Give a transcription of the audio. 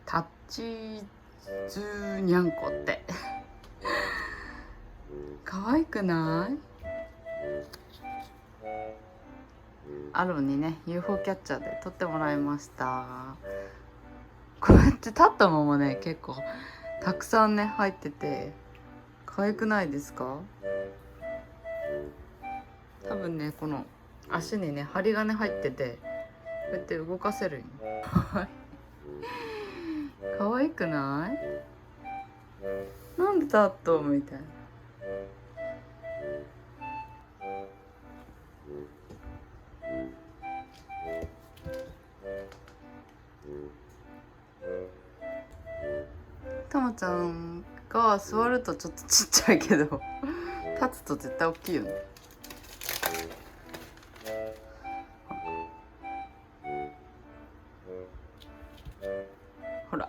タッチズーニャンコって可愛くない？アロンにね UFO キャッチャーで撮ってもらいました。こうやって立ったままね結構たくさんね入ってて可愛くないですか？多分ねこの足にね針金入っててこうやって動かせるんよ可愛くない？なんで立っとんみたいな。たまちゃんが座るとちょっとちっちゃいけど立つと絶対大きいよね。ほら